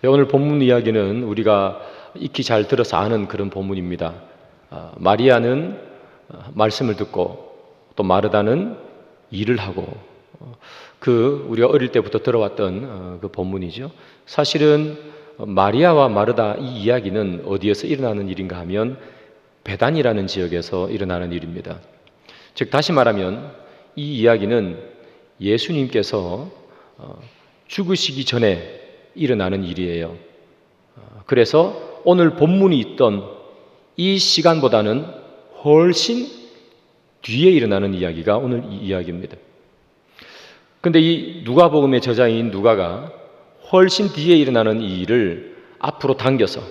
오늘 본문 이야기는 우리가 익히 잘 들어서 아는 그런 본문입니다. 마리아는 말씀을 듣고 또 마르다는 일을 하고 우리가 어릴 때부터 들어왔던 그 본문이죠. 사실은 마리아와 마르다 이 이야기는 어디에서 일어나는 일인가 하면 베단이라는 지역에서 일어나는 일입니다. 즉 다시 말하면 이 이야기는 예수님께서 죽으시기 전에 일어나는 일이에요. 그래서 오늘 본문이 있던 이 시간보다는 훨씬 뒤에 일어나는 이야기가 오늘 이 이야기입니다. 근데 이 누가복음의 저자인 누가가 훨씬 뒤에 일어나는 이 일을 앞으로 당겨서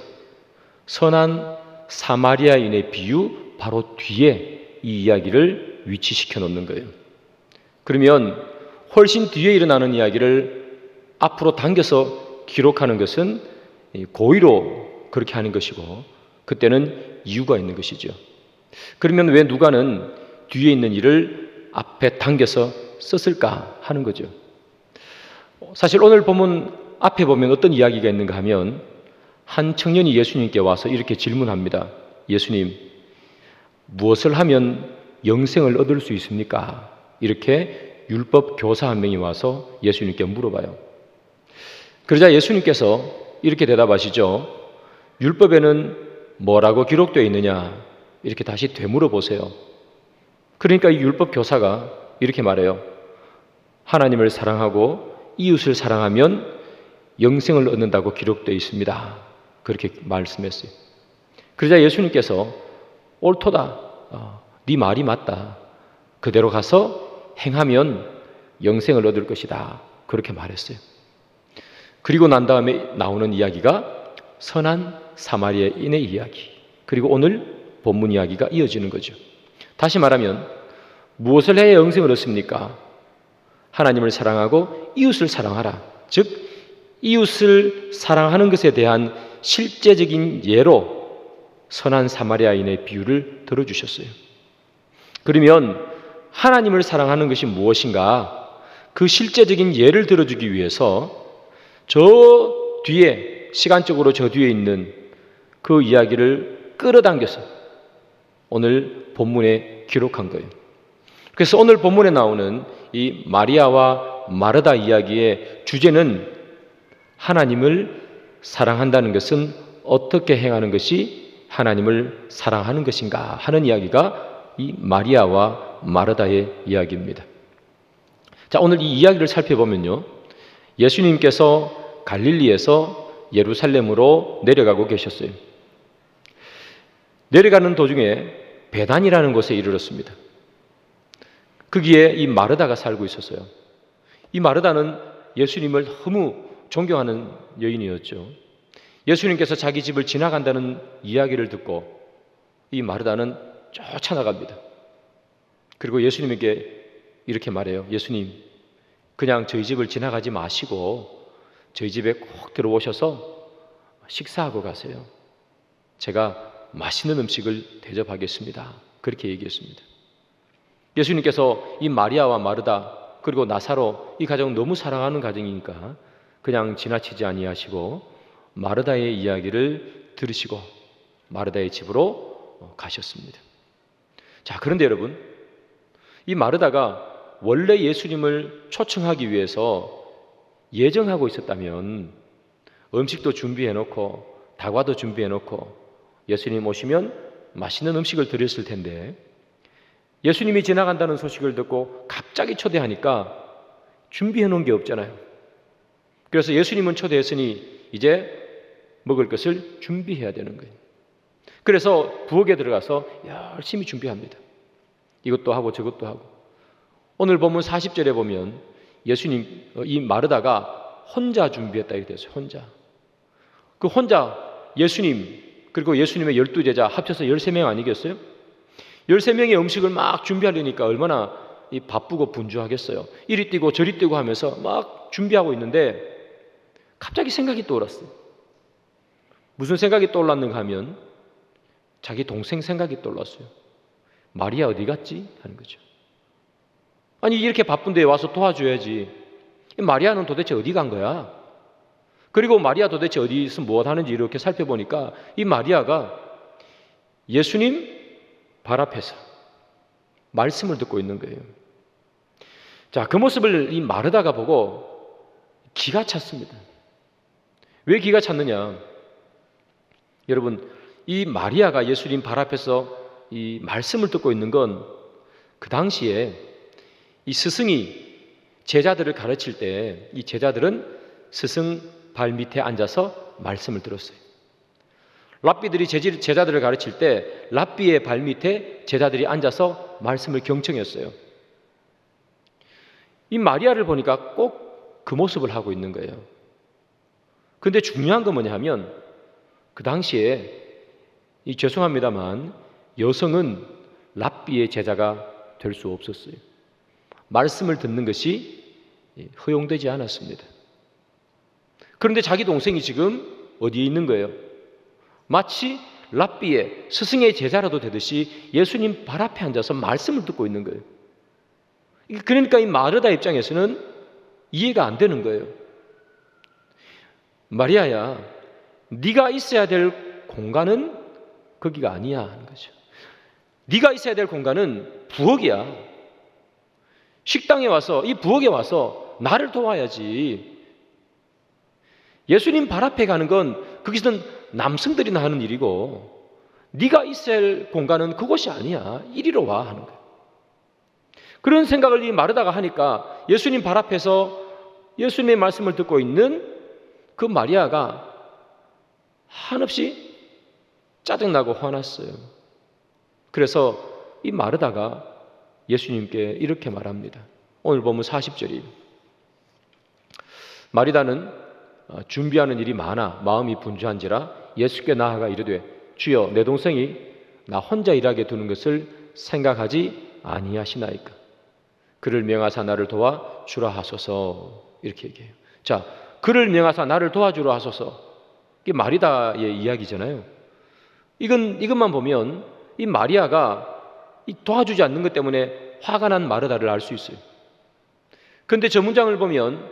선한 사마리아인의 비유 바로 뒤에 이 이야기를 위치시켜 놓는 거예요. 그러면 훨씬 뒤에 일어나는 이야기를 앞으로 당겨서 기록하는 것은 고의로 그렇게 하는 것이고 그때는 이유가 있는 것이죠. 그러면 왜 누가는 뒤에 있는 일을 앞에 당겨서 썼을까 하는 거죠. 사실 오늘 본문 앞에 보면 어떤 이야기가 있는가 하면 한 청년이 예수님께 와서 이렇게 질문합니다. 예수님, 무엇을 하면 영생을 얻을 수 있습니까? 이렇게 율법 교사 한 명이 와서 예수님께 물어봐요. 그러자 예수님께서 이렇게 대답하시죠. 율법에는 뭐라고 기록되어 있느냐? 이렇게 다시 되물어 보세요. 그러니까 이 율법 교사가 이렇게 말해요. 하나님을 사랑하고 이웃을 사랑하면 영생을 얻는다고 기록되어 있습니다. 그렇게 말씀했어요. 그러자 예수님께서 옳도다. 네 말이 맞다. 그대로 가서 행하면 영생을 얻을 것이다. 그렇게 말했어요. 그리고 난 다음에 나오는 이야기가 선한 사마리아인의 이야기, 그리고 오늘 본문 이야기가 이어지는 거죠. 다시 말하면 무엇을 해야 영생을 얻습니까? 하나님을 사랑하고 이웃을 사랑하라. 즉 이웃을 사랑하는 것에 대한 실제적인 예로 선한 사마리아인의 비유를 들어주셨어요. 그러면 하나님을 사랑하는 것이 무엇인가? 그 실제적인 예를 들어주기 위해서 저 뒤에, 시간적으로 저 뒤에 있는 그 이야기를 끌어당겨서 오늘 본문에 기록한 거예요. 그래서 오늘 본문에 나오는 이 마리아와 마르다 이야기의 주제는 하나님을 사랑한다는 것은 어떻게 행하는 것이 하나님을 사랑하는 것인가 하는 이야기가 이 마리아와 마르다의 이야기입니다. 자, 오늘 이 이야기를 살펴보면요. 예수님께서 갈릴리에서 예루살렘으로 내려가고 계셨어요. 내려가는 도중에 베단이라는 곳에 이르렀습니다. 거기에 이 마르다가 살고 있었어요. 이 마르다는 예수님을 너무 존경하는 여인이었죠. 예수님께서 자기 집을 지나간다는 이야기를 듣고 이 마르다는 쫓아나갑니다. 그리고 예수님에게 이렇게 말해요. 예수님, 그냥 저희 집을 지나가지 마시고 저희 집에 꼭 들어오셔서 식사하고 가세요. 제가 맛있는 음식을 대접하겠습니다. 그렇게 얘기했습니다. 예수님께서 이 마리아와 마르다 그리고 나사로 이 가정을 너무 사랑하는 가정이니까 그냥 지나치지 아니하시고 마르다의 이야기를 들으시고 마르다의 집으로 가셨습니다. 자, 그런데 여러분, 이 마르다가 원래 예수님을 초청하기 위해서 예정하고 있었다면 음식도 준비해놓고 다과도 준비해놓고 예수님 오시면 맛있는 음식을 드렸을 텐데 예수님이 지나간다는 소식을 듣고 갑자기 초대하니까 준비해놓은 게 없잖아요. 그래서 예수님은 초대했으니 이제 먹을 것을 준비해야 되는 거예요. 그래서 부엌에 들어가서 열심히 준비합니다. 이것도 하고 저것도 하고. 오늘 본문 40절에 보면 예수님, 이 마르다가 혼자 준비했다 이렇게 됐어요. 혼자 예수님 그리고 예수님의 12제자 합쳐서 13명 아니겠어요? 13명의 음식을 막 준비하려니까 얼마나 바쁘고 분주하겠어요. 이리 뛰고 저리 뛰고 하면서 막 준비하고 있는데 갑자기 생각이 떠올랐어요. 무슨 생각이 떠올랐는가 하면 자기 동생 생각이 떠올랐어요. 마리아 어디 갔지? 하는 거죠. 아니 이렇게 바쁜데 와서 도와줘야지. 마리아는 도대체 어디 간 거야? 그리고 마리아 도대체 어디서 무엇 하는지 이렇게 살펴보니까 이 마리아가 예수님 발 앞에서 말씀을 듣고 있는 거예요. 자, 그 모습을 이 마르다가 보고 기가 찼습니다. 왜 기가 찼느냐? 여러분, 이 마리아가 예수님 발 앞에서 이 말씀을 듣고 있는 건 그 당시에 이 스승이 제자들을 가르칠 때 이 제자들은 스승 발 밑에 앉아서 말씀을 들었어요. 랍비들이 제자들을 가르칠 때 랍비의 발 밑에 제자들이 앉아서 말씀을 경청했어요. 이 마리아를 보니까 꼭 그 모습을 하고 있는 거예요. 근데 중요한 건 뭐냐 하면 그 당시에 죄송합니다만 여성은 랍비의 제자가 될 수 없었어요. 말씀을 듣는 것이 허용되지 않았습니다. 그런데 자기 동생이 지금 어디에 있는 거예요? 마치 랍비의 스승의 제자라도 되듯이 예수님 발 앞에 앉아서 말씀을 듣고 있는 거예요. 그러니까 이 마르다 입장에서는 이해가 안 되는 거예요. 마리아야, 네가 있어야 될 공간은 거기가 아니야 하는 거죠. 네가 있어야 될 공간은 부엌이야. 식당에 와서, 이 부엌에 와서 나를 도와야지. 예수님 발 앞에 가는 건 거기서는 남성들이나 하는 일이고 네가 있어야 할 공간은 그곳이 아니야. 이리로 와 하는 거예요. 그런 생각을 이 마르다가 하니까 예수님 발 앞에서 예수님의 말씀을 듣고 있는 그 마리아가 한없이 짜증나고 화났어요. 그래서 이 마르다가 예수님께 이렇게 말합니다. 오늘 보면 40절이에요. 마리다는 준비하는 일이 많아 마음이 분주한지라 예수께 나아가 이르되 주여 내 동생이 나 혼자 일하게 두는 것을 생각하지 아니하시나이까. 그를 명하사 나를 도와주라 하소서. 이렇게 얘기해요. 자, 그를 명하사 나를 도와주라 하소서. 이게 마리다의 이야기잖아요. 이것만 보면 이 마리아가 도와주지 않는 것 때문에 화가 난 마르다를 알 수 있어요. 그런데 저 문장을 보면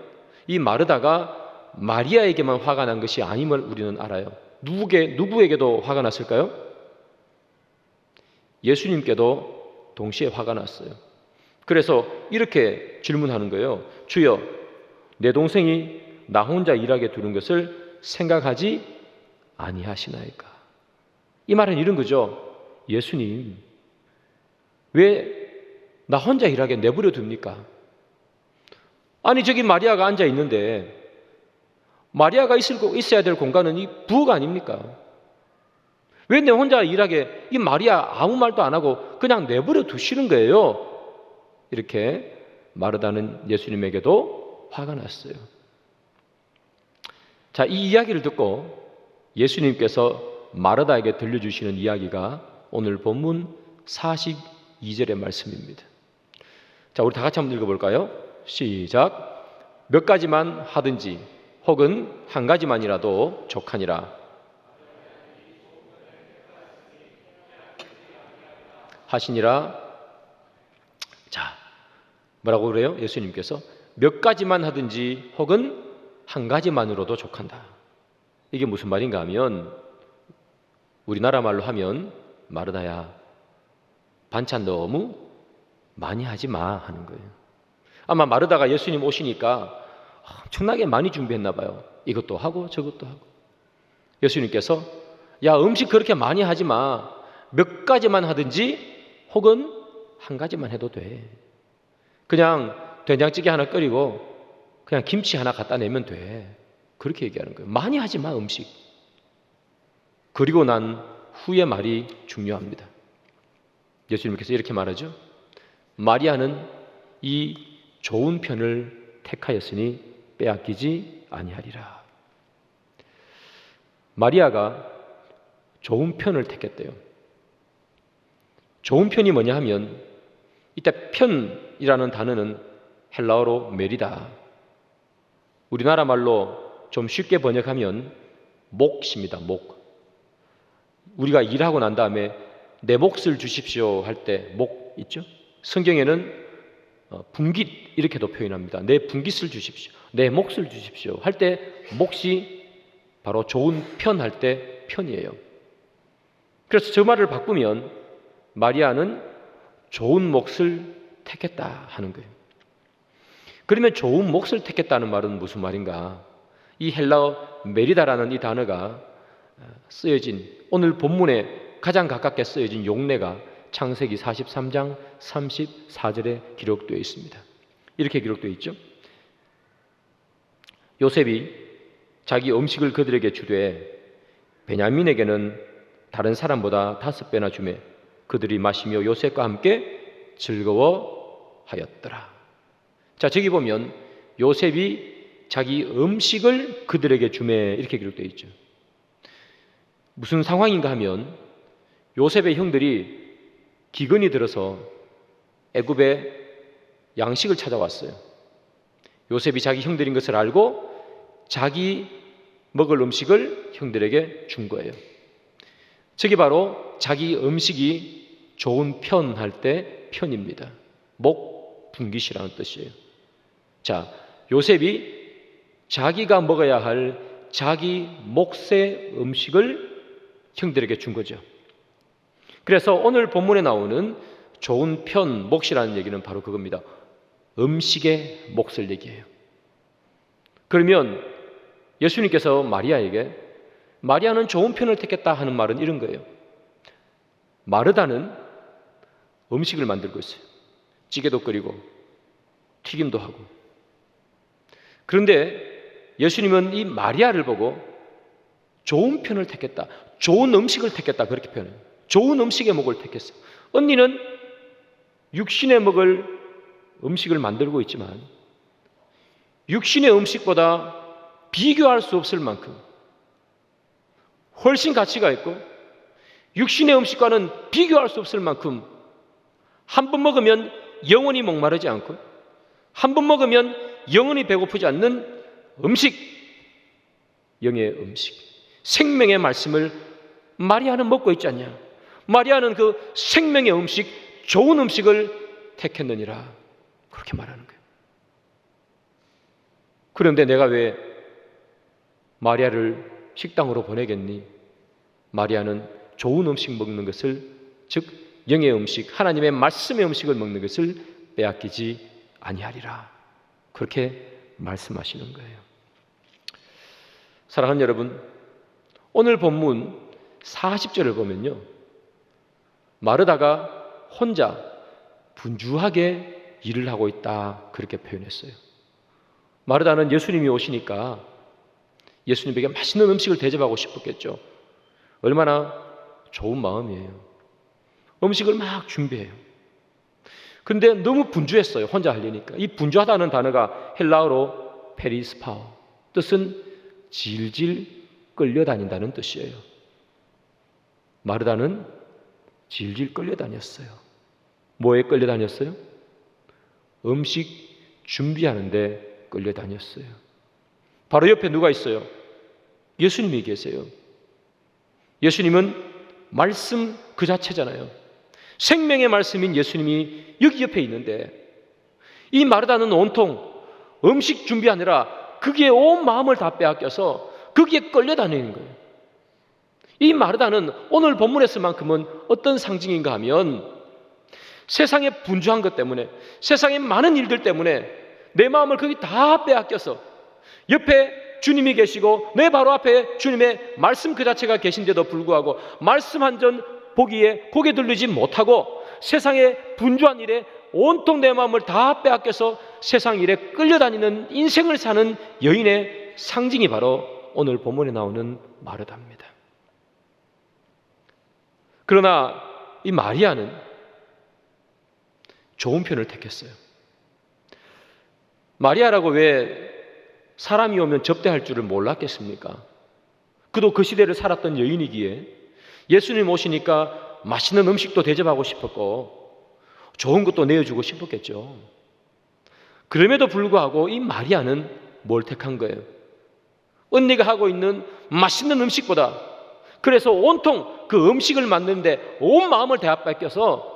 이 마르다가 마리아에게만 화가 난 것이 아님을 우리는 알아요. 누구에게도 화가 났을까요? 예수님께도 동시에 화가 났어요. 그래서 이렇게 질문하는 거예요. 주여, 내 동생이 나 혼자 일하게 두는 것을 생각하지 아니하시나이까. 이 말은 이런 거죠. 예수님, 왜 나 혼자 일하게 내버려 둡니까? 아니, 저기 마리아가 앉아 있는데 마리아가 있어야 될 공간은 이 부엌 아닙니까? 왜 내 혼자 일하게, 이 마리아 아무 말도 안 하고 그냥 내버려 두시는 거예요? 이렇게 마르다는 예수님에게도 화가 났어요. 자, 이 이야기를 듣고 예수님께서 마르다에게 들려주시는 이야기가 오늘 본문 42절의 말씀입니다. 자, 우리 다 같이 한번 읽어볼까요? 시작. 몇 가지만 하든지 혹은 한 가지만이라도 족하니라 하시니라. 자, 뭐라고 그래요? 예수님께서 몇 가지만 하든지 혹은 한 가지만으로도 족한다. 이게 무슨 말인가 하면 우리나라 말로 하면 마르다야, 반찬 너무 많이 하지 마 하는 거예요. 아마 마르다가 예수님 오시니까 엄청나게 많이 준비했나 봐요. 이것도 하고 저것도 하고. 예수님께서 야, 음식 그렇게 많이 하지 마. 몇 가지만 하든지 혹은 한 가지만 해도 돼. 그냥 된장찌개 하나 끓이고 그냥 김치 하나 갖다 내면 돼. 그렇게 얘기하는 거예요. 많이 하지 마, 음식. 그리고 난 후의 말이 중요합니다. 예수님께서 이렇게 말하죠. 마리아는 이 좋은 편을 택하였으니 빼앗기지 아니하리라. 마리아가 좋은 편을 택했대요. 좋은 편이 뭐냐 하면 이때 편이라는 단어는 헬라어로 메리다. 우리나라 말로 좀 쉽게 번역하면 몫입니다. 몫. 우리가 일하고 난 다음에 내 몫을 주십시오 할 때 몫 있죠? 성경에는 분깃 이렇게도 표현합니다. 내 분깃을 주십시오. 내 몫을 주십시오. 할 때 몫이 바로 좋은 편 할 때 편이에요. 그래서 저 말을 바꾸면 마리아는 좋은 몫을 택했다 하는 거예요. 그러면 좋은 몫을 택했다는 말은 무슨 말인가? 이 헬라어 메리다라는 이 단어가 쓰여진 오늘 본문에 가장 가깝게 쓰여진 용례가 창세기 43장 34절에 기록되어 있습니다. 이렇게 기록되어 있죠. 요셉이 자기 음식을 그들에게 주되 베냐민에게는 다른 사람보다 5배나 주매 그들이 마시며 요셉과 함께 즐거워하였더라. 자, 저기 보면 요셉이 자기 음식을 그들에게 주매 이렇게 기록되어 있죠. 무슨 상황인가 하면 요셉의 형들이 기근이 들어서 애굽에 양식을 찾아왔어요. 요셉이 자기 형들인 것을 알고 자기 먹을 음식을 형들에게 준 거예요. 저게 바로 자기 음식이 좋은 편 할 때 편입니다. 목 분깃이라는 뜻이에요. 자, 요셉이 자기가 먹어야 할 자기 몫의 음식을 형들에게 준 거죠. 그래서 오늘 본문에 나오는 좋은 편, 몫이라는 얘기는 바로 그겁니다. 음식의 몫을 얘기해요. 그러면 예수님께서 마리아에게 마리아는 좋은 편을 택했다 하는 말은 이런 거예요. 마르다는 음식을 만들고 있어요. 찌개도 끓이고 튀김도 하고. 그런데 예수님은 이 마리아를 보고 좋은 편을 택했다. 좋은 음식을 택했다. 그렇게 표현해요. 좋은 음식의 목을 택했어. 언니는 육신의 먹을 음식을 만들고 있지만 육신의 음식보다 비교할 수 없을 만큼 훨씬 가치가 있고 육신의 음식과는 비교할 수 없을 만큼 한 번 먹으면 영원히 목마르지 않고 한 번 먹으면 영원히 배고프지 않는 음식, 영의 음식, 생명의 말씀을 마리아는 먹고 있지 않냐. 마리아는 그 생명의 음식, 좋은 음식을 택했느니라 그렇게 말하는 거예요. 그런데 내가 왜 마리아를 식당으로 보내겠니? 마리아는 좋은 음식 먹는 것을, 즉 영의 음식, 하나님의 말씀의 음식을 먹는 것을 빼앗기지 아니하리라 그렇게 말씀하시는 거예요. 사랑하는 여러분, 오늘 본문 40절을 보면요, 마르다가 혼자 분주하게 일을 하고 있다 그렇게 표현했어요. 마르다는 예수님이 오시니까 예수님에게 맛있는 음식을 대접하고 싶었겠죠. 얼마나 좋은 마음이에요. 음식을 막 준비해요. 근데 너무 분주했어요. 혼자 하려니까. 이 분주하다는 단어가 헬라어로 페리스파오, 뜻은 질질 끌려다닌다는 뜻이에요. 마르다는 질질 끌려다녔어요. 뭐에 끌려다녔어요? 음식 준비하는데 끌려다녔어요. 바로 옆에 누가 있어요? 예수님이 계세요. 예수님은 말씀 그 자체잖아요. 생명의 말씀인 예수님이 여기 옆에 있는데 이 마르다는 온통 음식 준비하느라 거기에 온 마음을 다 빼앗겨서 거기에 끌려다니는 거예요. 이 마르다는 오늘 본문에서만큼은 어떤 상징인가 하면 세상의 분주한 것 때문에, 세상의 많은 일들 때문에 내 마음을 거기 다 빼앗겨서 옆에 주님이 계시고 내 바로 앞에 주님의 말씀 그 자체가 계신데도 불구하고 말씀 한 전 보기에 고개 돌리지 못하고 세상의 분주한 일에 온통 내 마음을 다 빼앗겨서 세상 일에 끌려다니는 인생을 사는 여인의 상징이 바로 오늘 본문에 나오는 마르다입니다. 그러나 이 마리아는 좋은 편을 택했어요. 마리아라고 왜 사람이 오면 접대할 줄을 몰랐겠습니까? 그도 그 시대를 살았던 여인이기에 예수님 오시니까 맛있는 음식도 대접하고 싶었고 좋은 것도 내어주고 싶었겠죠. 그럼에도 불구하고 이 마리아는 뭘 택한 거예요? 언니가 하고 있는 맛있는 음식보다, 그래서 온통 그 음식을 만드는데 온 마음을 다 뺏겨서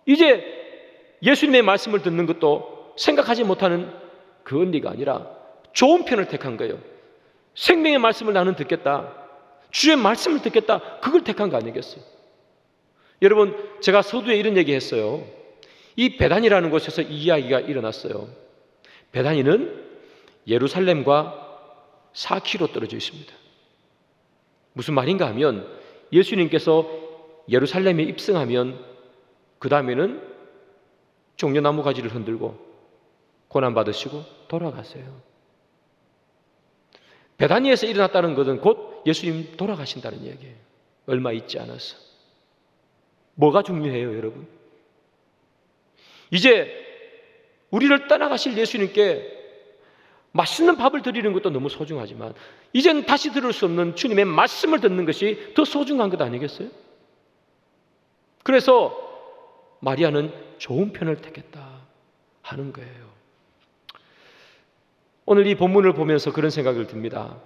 이제 예수님의 말씀을 듣는 것도 생각하지 못하는 그 언니가 아니라 좋은 편을 택한 거예요. 생명의 말씀을 나는 듣겠다. 주의 말씀을 듣겠다. 그걸 택한 거 아니겠어요? 여러분, 제가 서두에 이런 얘기 했어요. 이 베단이라는 곳에서 이 이야기가 일어났어요. 베단이는 예루살렘과 4km 떨어져 있습니다. 무슨 말인가 하면 예수님께서 예루살렘에 입성하면 그 다음에는 종려나무 가지를 흔들고 고난받으시고 돌아가세요. 베다니에서 일어났다는 것은 곧 예수님 돌아가신다는 얘기예요. 얼마 있지 않아서. 뭐가 중요해요, 여러분? 이제 우리를 떠나가실 예수님께 맛있는 밥을 드리는 것도 너무 소중하지만 이제는 다시 들을 수 없는 주님의 말씀을 듣는 것이 더 소중한 것 아니겠어요? 그래서 마리아는 좋은 편을 택했다 하는 거예요. 오늘 이 본문을 보면서 그런 생각을 듭니다.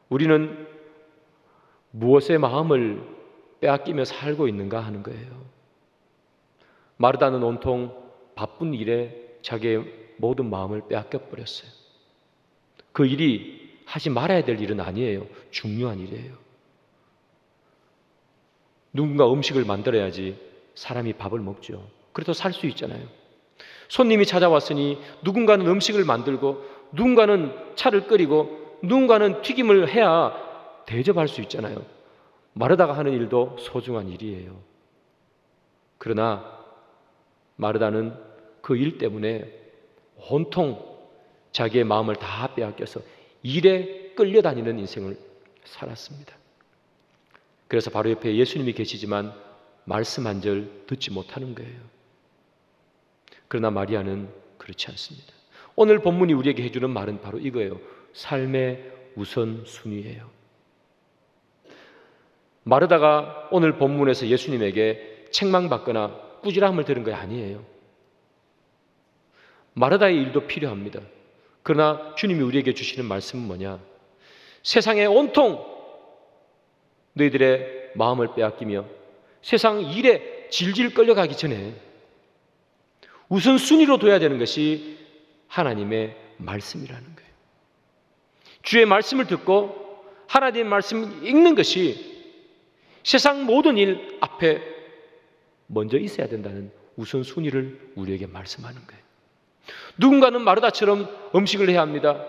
우리는 무엇에 마음을 빼앗기며 살고 있는가 하는 거예요. 마르다는 온통 바쁜 일에 자기의 모든 마음을 빼앗겨 버렸어요. 그 일이 하지 말아야 될 일은 아니에요. 중요한 일이에요. 누군가 음식을 만들어야지 사람이 밥을 먹죠. 그래도 살 수 있잖아요. 손님이 찾아왔으니 누군가는 음식을 만들고 누군가는 차를 끓이고 누군가는 튀김을 해야 대접할 수 있잖아요. 마르다가 하는 일도 소중한 일이에요. 그러나 마르다는 그 일 때문에 온통 자기의 마음을 다 빼앗겨서 일에 끌려다니는 인생을 살았습니다. 그래서 바로 옆에 예수님이 계시지만 말씀 한 절 듣지 못하는 거예요. 그러나 마리아는 그렇지 않습니다. 오늘 본문이 우리에게 해주는 말은 바로 이거예요. 삶의 우선순위예요. 마르다가 오늘 본문에서 예수님에게 책망받거나 꾸지람을 들은 게 아니에요. 마르다의 일도 필요합니다. 그러나 주님이 우리에게 주시는 말씀은 뭐냐? 세상에 온통 너희들의 마음을 빼앗기며 세상 일에 질질 끌려가기 전에 우선순위로 둬야 되는 것이 하나님의 말씀이라는 거예요. 주의 말씀을 듣고 하나님의 말씀을 읽는 것이 세상 모든 일 앞에 먼저 있어야 된다는 우선순위를 우리에게 말씀하는 거예요. 누군가는 마르다처럼 음식을 해야 합니다.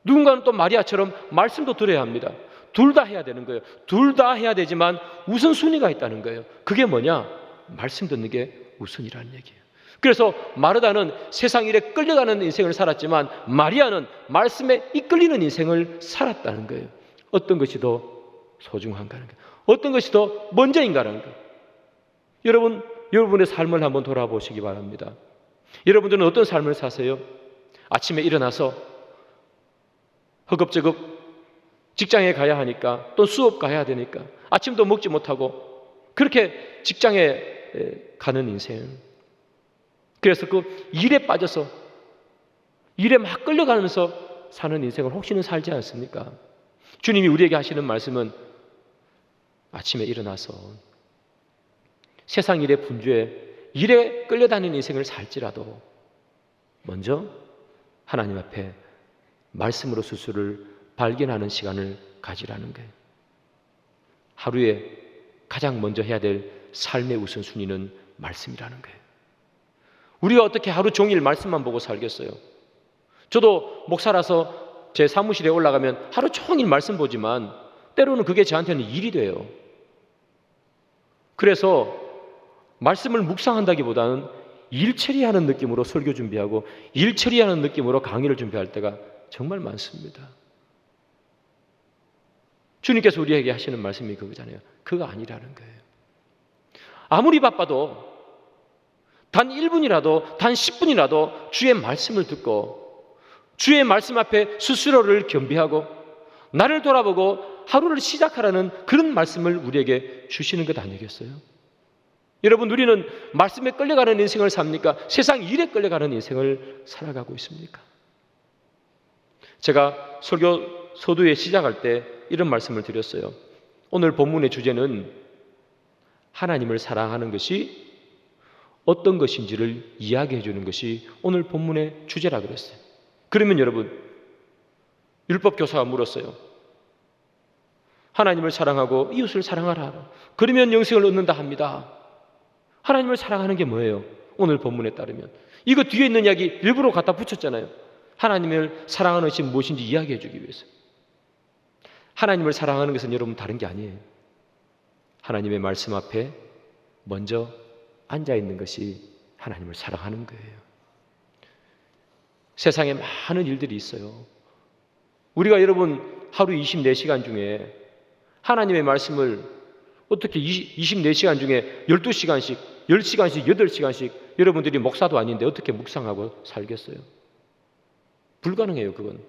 누군가는 또 마리아처럼 말씀도 들어야 합니다. 둘 다 해야 되는 거예요. 둘 다 해야 되지만 우선순위가 있다는 거예요. 그게 뭐냐? 말씀 듣는 게 우선이라는 얘기예요. 그래서 마르다는 세상 일에 끌려가는 인생을 살았지만 마리아는 말씀에 이끌리는 인생을 살았다는 거예요. 어떤 것이 더 소중한가는 거예요. 어떤 것이 더 먼저인가라는 거예요. 여러분의 삶을 한번 돌아보시기 바랍니다. 여러분들은 어떤 삶을 사세요? 아침에 일어나서 허겁지겁 직장에 가야 하니까 또 수업 가야 되니까 아침도 먹지 못하고 그렇게 직장에 가는 인생. 그래서 그 일에 빠져서 일에 막 끌려가면서 사는 인생을 혹시는 살지 않습니까? 주님이 우리에게 하시는 말씀은 아침에 일어나서 세상 일에 분주해 일에 끌려다니는 인생을 살지라도 먼저 하나님 앞에 말씀으로 스스로를 발견하는 시간을 가지라는 거예요. 하루에 가장 먼저 해야 될 삶의 우선순위는 말씀이라는 거예요. 우리가 어떻게 하루 종일 말씀만 보고 살겠어요? 저도 목사라서 제 사무실에 올라가면 하루 종일 말씀 보지만 때로는 그게 저한테는 일이 돼요. 그래서 말씀을 묵상한다기보다는 일 처리하는 느낌으로 설교 준비하고 일 처리하는 느낌으로 강의를 준비할 때가 정말 많습니다. 주님께서 우리에게 하시는 말씀이 그거잖아요. 그거 아니라는 거예요. 아무리 바빠도 단 1분이라도 단 10분이라도 주의 말씀을 듣고 주의 말씀 앞에 스스로를 겸비하고 나를 돌아보고 하루를 시작하라는 그런 말씀을 우리에게 주시는 것 아니겠어요? 여러분, 우리는 말씀에 끌려가는 인생을 삽니까? 세상 일에 끌려가는 인생을 살아가고 있습니까? 제가 설교 서두에 시작할 때 이런 말씀을 드렸어요. 오늘 본문의 주제는 하나님을 사랑하는 것이 어떤 것인지를 이야기해 주는 것이 오늘 본문의 주제라 그랬어요. 그러면 여러분, 율법 교사가 물었어요. 하나님을 사랑하고 이웃을 사랑하라. 그러면 영생을 얻는다 합니다. 하나님을 사랑하는 게 뭐예요? 오늘 본문에 따르면 이거 뒤에 있는 이야기 일부러 갖다 붙였잖아요. 하나님을 사랑하는 것이 무엇인지 이야기해 주기 위해서. 하나님을 사랑하는 것은 여러분 다른 게 아니에요. 하나님의 말씀 앞에 먼저 앉아 있는 것이 하나님을 사랑하는 거예요. 세상에 많은 일들이 있어요. 우리가 여러분 하루 24시간 중에 하나님의 말씀을 어떻게 24시간 중에 12시간씩, 10시간씩, 8시간씩 여러분들이 목사도 아닌데 어떻게 묵상하고 살겠어요? 불가능해요, 그건.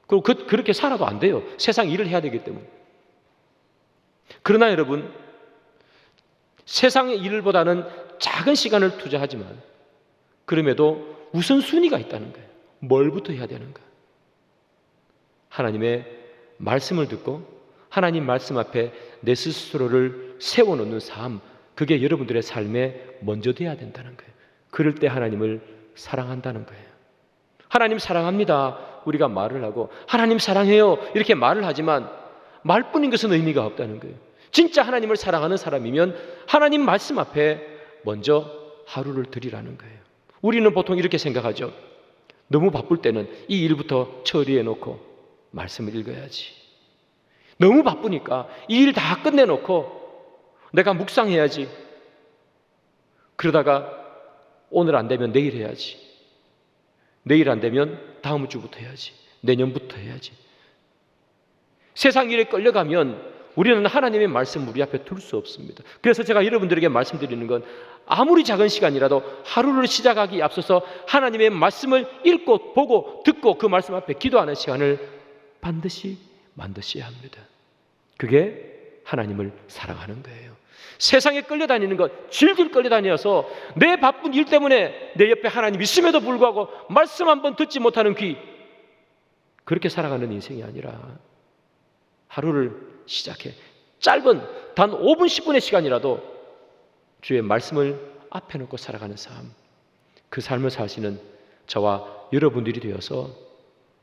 그리고 그렇게 살아도 안 돼요. 세상 일을 해야 되기 때문에. 그러나 여러분, 세상의 일보다는 작은 시간을 투자하지만 그럼에도 우선순위가 있다는 거예요. 뭘부터 해야 되는가? 하나님의 말씀을 듣고 하나님 말씀 앞에 내 스스로를 세워놓는 삶, 그게 여러분들의 삶에 먼저 돼야 된다는 거예요. 그럴 때 하나님을 사랑한다는 거예요. 하나님 사랑합니다. 우리가 말을 하고 하나님 사랑해요. 이렇게 말을 하지만 말뿐인 것은 의미가 없다는 거예요. 진짜 하나님을 사랑하는 사람이면 하나님 말씀 앞에 먼저 하루를 드리라는 거예요. 우리는 보통 이렇게 생각하죠. 너무 바쁠 때는 이 일부터 처리해 놓고 말씀을 읽어야지. 너무 바쁘니까 이 일 다 끝내놓고 내가 묵상해야지. 그러다가 오늘 안 되면 내일 해야지. 내일 안 되면 다음 주부터 해야지. 내년부터 해야지. 세상 일에 끌려가면 우리는 하나님의 말씀 우리 앞에 둘 수 없습니다. 그래서 제가 여러분들에게 말씀드리는 건 아무리 작은 시간이라도 하루를 시작하기 앞서서 하나님의 말씀을 읽고 보고 듣고 그 말씀 앞에 기도하는 시간을 반드시 만드셔야 합니다. 그게 하나님을 사랑하는 거예요. 세상에 끌려다니는 것, 질질 끌려다녀서 내 바쁜 일 때문에 내 옆에 하나님 있음에도 불구하고 말씀 한번 듣지 못하는 귀, 그렇게 살아가는 인생이 아니라 하루를 시작해 짧은 단 5분 10분의 시간이라도 주의 말씀을 앞에 놓고 살아가는 삶, 그 삶을 사시는 저와 여러분들이 되어서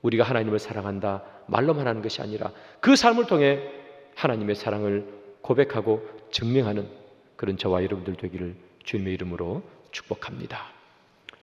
우리가 하나님을 사랑한다 말로만 하는 것이 아니라 그 삶을 통해 하나님의 사랑을 고백하고 증명하는 그런 저와 여러분들 되기를 주님의 이름으로 축복합니다.